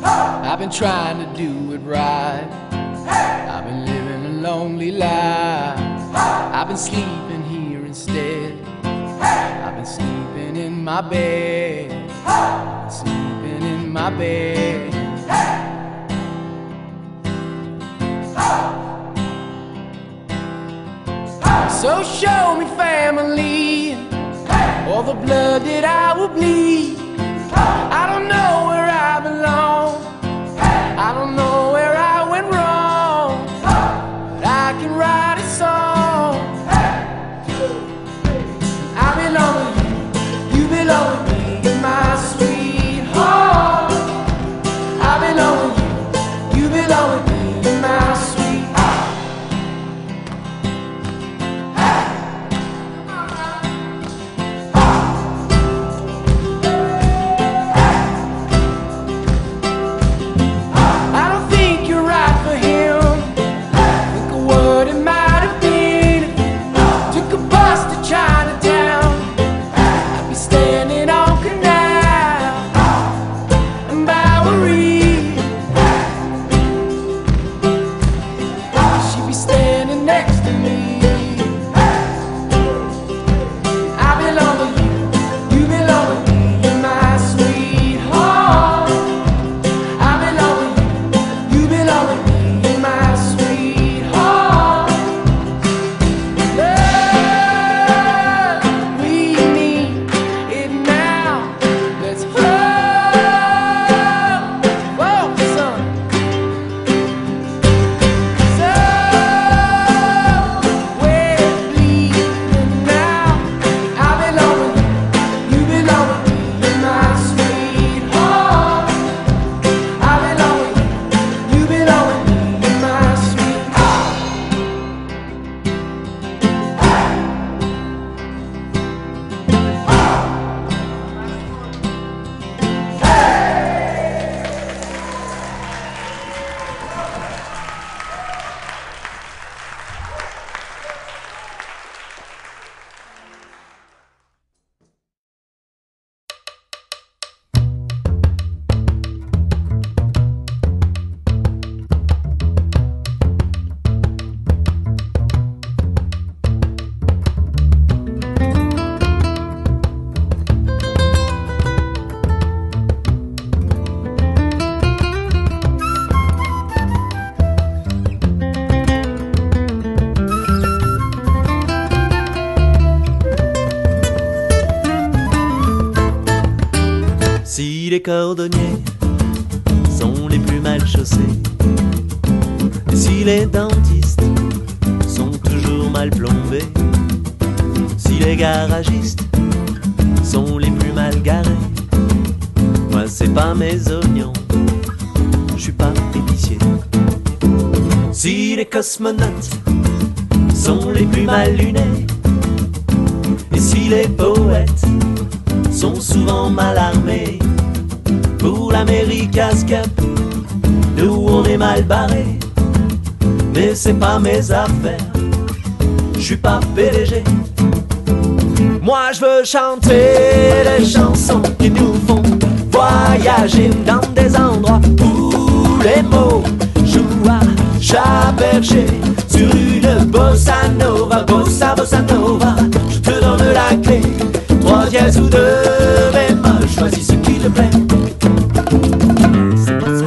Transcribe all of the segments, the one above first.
I've been trying to do it right. I've been living a lonely life. I've been sleeping here instead. I've been sleeping in my bed. Sleeping in my bed. So show me family, all the blood that I will bleed. I don't know where I belong. I don't know where I went wrong, but I can write a song. I belong with you, you belong with me, you're my sweetheart. I belong with you, you belong with me, you're my sweetheart. Si les cordonniers sont les plus mal chaussés, et si les dentistes sont toujours mal plombés, si les garagistes sont les plus mal garés, moi c'est pas mes oignons, je suis pas épicier. Si les cosmonautes sont les plus mal lunés, et si les poètes sont souvent mal armés, pour l'America's Cup, nous on est mal barrés, mais c'est pas mes affaires, je suis pas PDG. Moi je veux chanter les chansons qui nous font voyager dans des endroits où les mots jouent à chat perché sur une bossa nova, bossa nova. Je te donne la clé, 3 dièses ou 2 bémol, choisis ce qui te plaît. C'est pas ça.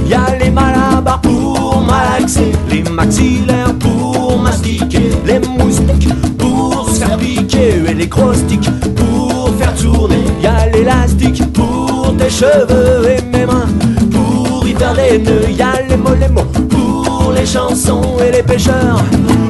Y'a les malabars pour malaxer, les maxillaires pour mastiquer, les moustiques pour se faire piquer et les gros sticks pour faire tourner. Y'a l'élastique pour tes cheveux et mes mains pour y faire des nœuds. Y'a les mots pour les chansons et les pêcheurs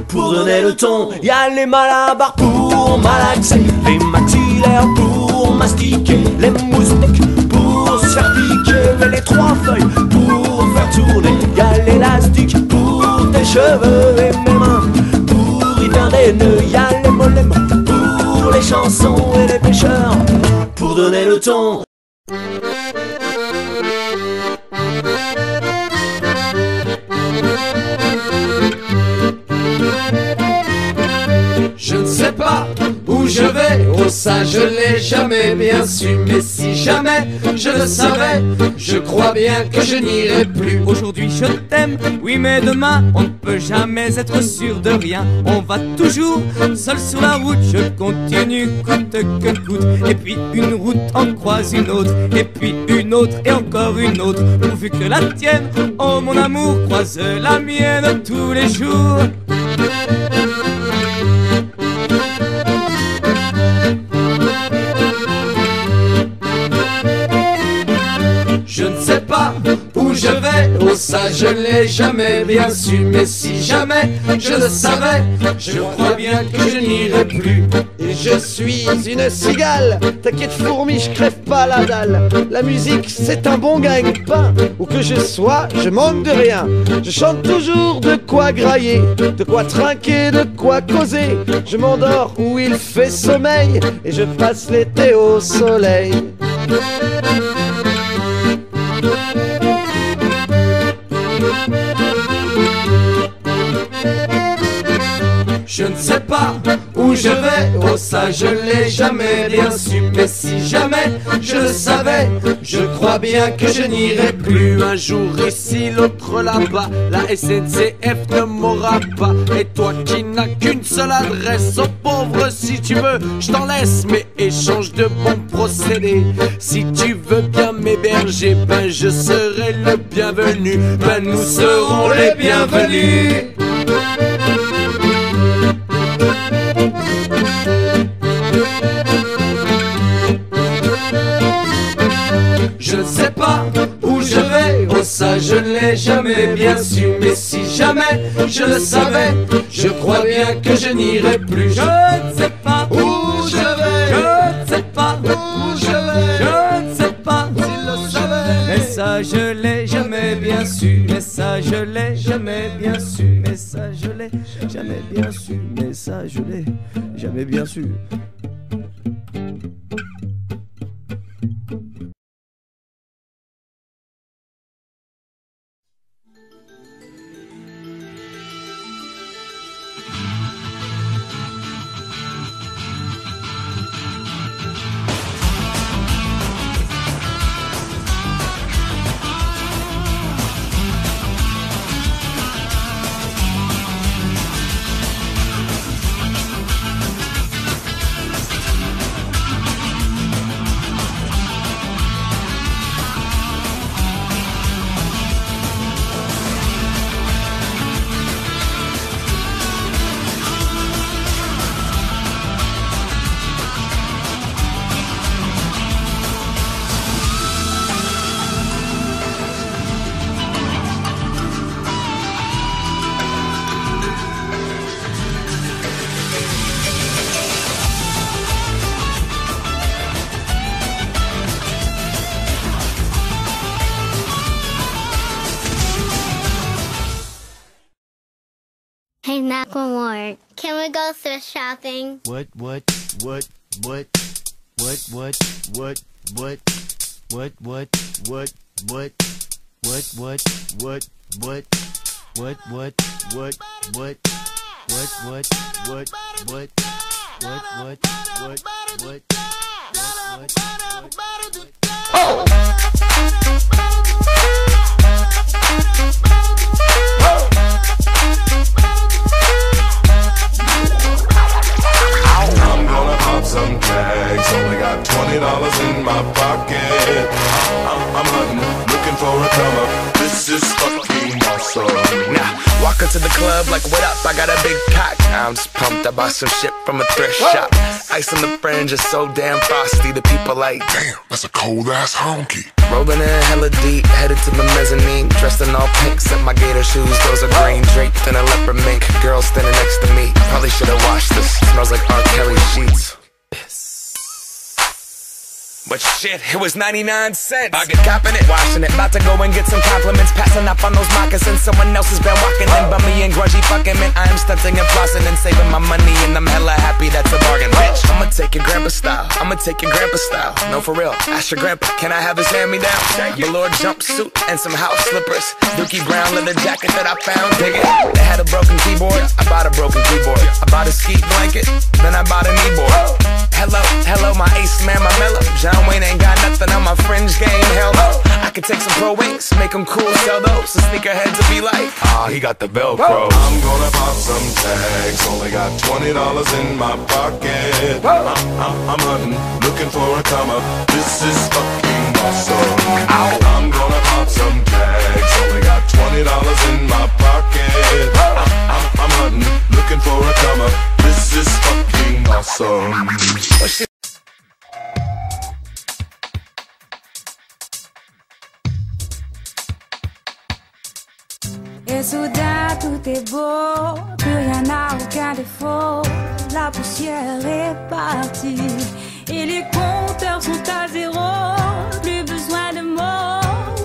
pour donner le ton. Y'a les malabars pour malaxer, les maxillaires pour mastiquer, les moustiques pour se faire piquer et les 3 feuilles pour faire tourner. Y'a l'élastique pour tes cheveux et mes mains pour y faire des nœuds. Y'a les mots pour les chansons chansons et les pêcheurs pour donner le ton. Je ne sais pas où je vais, oh ça je l'ai jamais bien su. Mais si jamais je le savais, je crois bien que je n'irai plus. Aujourd'hui je t'aime, oui mais demain on ne peut jamais être sûr de rien. On va toujours seul sur la route, je continue coûte que coûte. Et puis une route en croise une autre, et puis une autre et encore une autre. Pourvu que la tienne, oh mon amour, croise la mienne tous les jours. Je ne sais pas où je vais, oh ça je l'ai jamais bien su. Mais si jamais je le savais, je crois bien que je n'irai plus. Et je suis une cigale, t'inquiète fourmi, je crève pas la dalle. La musique c'est un bon gagne-pain, où que je sois, je manque de rien. Je chante toujours de quoi grailler, de quoi trinquer, de quoi causer. Je m'endors où il fait sommeil, et je passe l'été au soleil. Je ne sais pas où je vais, oh ça je l'ai jamais bien su. Mais si jamais je le savais, je crois bien que je n'irai plus. Un jour ici, l'autre là-bas, la SNCF ne m'aura pas. Et toi qui n'as qu'une seule adresse, oh pauvre si tu veux, je t'en laisse. Mais échange de bons procédés, si tu veux bien m'héberger, ben je serai le bienvenu. Ben nous serons les bienvenus. Je ne sais pas où je vais, oh ça je ne l'ai jamais bien su. Mais si jamais je le savais, je crois bien que je n'irai plus. Je ne sais pas où je vais, je ne sais pas où je vais, je ne sais pas s'il le savait. Mais ça je l'ai jamais bien su, mais ça je l'ai jamais bien su, mais ça je l'ai jamais bien su, mais ça je l'ai jamais bien su. Hey, Macklemore, can we go thrift shopping? What? I'm gonna pop some tags. Only got $20 in my pocket. I'm hunting, looking for a come up. This is fucking awesome. Now, walk into the club like, what up? I got a big cock. I'm just pumped. I bought some shit from a thrift shop. Ice on the fringe is so damn frosty. The people like, Damn, that's a cold ass honky. rolling in hella deep, headed to the mezzanine. Dressed in all pink, set my gator shoes. Those are green draped in a leopard mink. Girl standing next to me. Probably should've washed this. Smells like R. Kelly sheets. But shit, it was 99 cents. I get copping it, washing it, about to go and get some compliments, passing up on those moccasins. Someone else has been walking in, bummy and grungy fucking man. I am stunting and flossing and saving my money, and I'm hella happy that's a bargain, bitch. I'ma take your grandpa style, I'ma take your grandpa style. No, for real, ask your grandpa, can I have his hand-me-down? Velour jumpsuit and some house slippers, Dookie Brown leather jacket that I found, dig it. They had a broken keyboard, I bought a broken keyboard. I bought a ski blanket, then I bought a kneeboard. Hello, my ace man, my mellow. John Wayne ain't got nothing on my fringe game, hell no. I could take some pro wings, make them cool, sell those. So sneakerheads will be like, ah, he got the Velcro. I'm gonna pop some tags, only got $20 in my pocket. I'm hunting, looking for a come up. This is fucking awesome. I'm gonna pop some tags, only got $20 in my pocket. I'm hunting, looking for a come up. This is fucking awesome. Oh, shit. Et soudain tout est beau, plus rien n'a aucun défaut. La poussière est partie et les compteurs sont à zéro. Plus besoin de mots,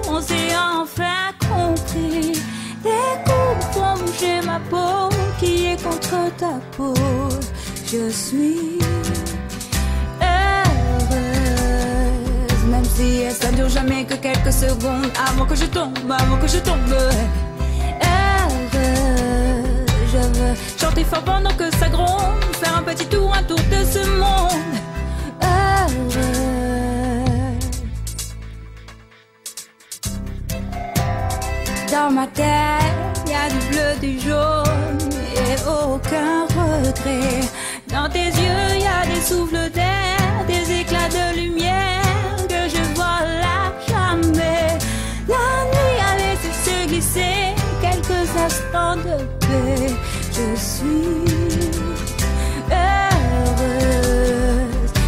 on s'est enfin compris. Les coups font bouger ma peau qui est contre ta peau. Je suis heureuse, même si ça ne dure jamais que quelques secondes. Avant que je tombe, je veux chanter fort pendant que ça gronde, faire un petit tour, un tour de ce monde. Dans ma tête, y a du bleu, du jaune et aucun regret. Dans tes yeux, y a des souffles d'air, des éclats de lumière que je vois là jamais. La nuit a laissé se glisser quelques instants de paix. Je suis heureuse,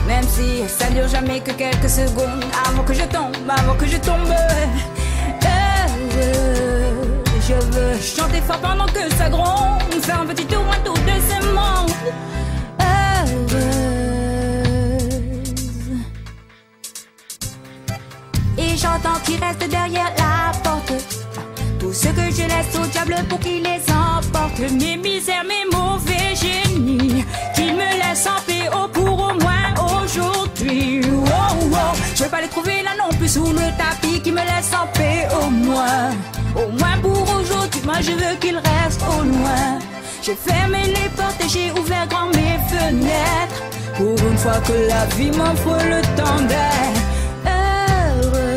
même si ça ne dure jamais que quelques secondes. Avant que je tombe, je veux chanter fort pendant que ça gronde, faire un petit tour, un tour de ce monde. Heureuse. Et j'entends qui reste derrière la porte tout ce que je laisse au diable pour qu'il les emporte. Mes misères, mes mauvais génies, qu'il me laisse en paix, oh, pour au moins aujourd'hui. Oh, oh. Je vais pas les trouver là non plus sous le tapis, qui me laisse en paix au moins pour aujourd'hui. Moi je veux qu'il reste au loin. J'ai fermé les portes et j'ai ouvert grand mes fenêtres, pour une fois que la vie m'offre le temps d'être heureux.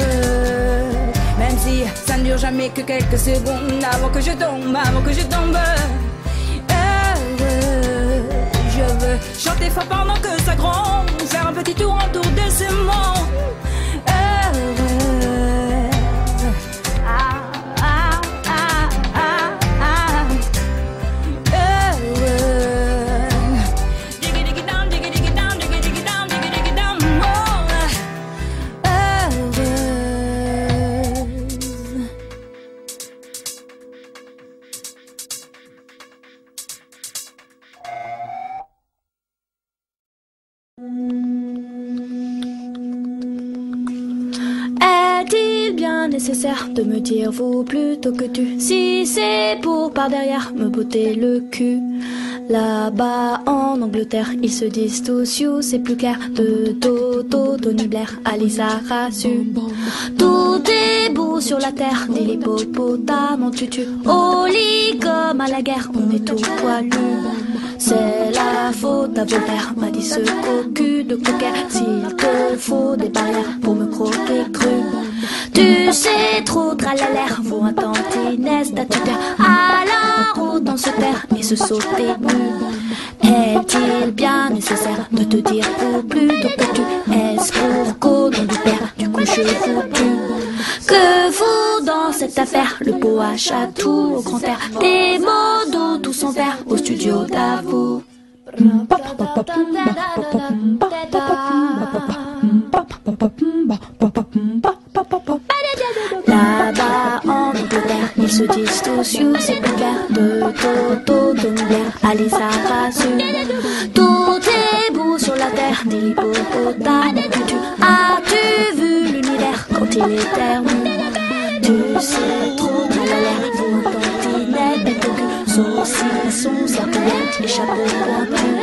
Même si ça ne dure jamais que quelques secondes, avant que je tombe, je veux chanter fort pendant que ça gronde, faire un petit tour autour de ce monde. Est-il bien nécessaire de me dire vous plutôt que tu, si c'est pour par derrière me botter le cul? Là-bas en Angleterre, ils se disent tous you, c'est plus clair. De Toto, Tony Blair, Alisa Rassu. Tout est beau sur la terre, dit l'hippopotame en tutu. Au lit comme à la guerre, on est tout poilu. C'est la faute à Voltaire, m'a dit ce cocu de coquet. S'il te faut des barrières pour me croquer cru, tu sais trop tralalaire, vaut un tantinès d'attuteur. Alors autant se taire et se sauter nu. Est-il bien nécessaire de te dire ou plutôt que tu escroc nom du père, du coup je foutu. Que vaut dans cette affaire le pot à chatou au grand air, des modos tous en verre au studio d'Avou. Là-bas en Angleterre, ils se disent tous you, c'est plus clair. De Toto, Tony Blair, Alisa Rassu. Tout est beau sur la terre, des hippopotames, tu utilitaire. Tu sais trop, tralala, vos tantinettes, bête au cul, saucisson, serpillette et chapeau pointu.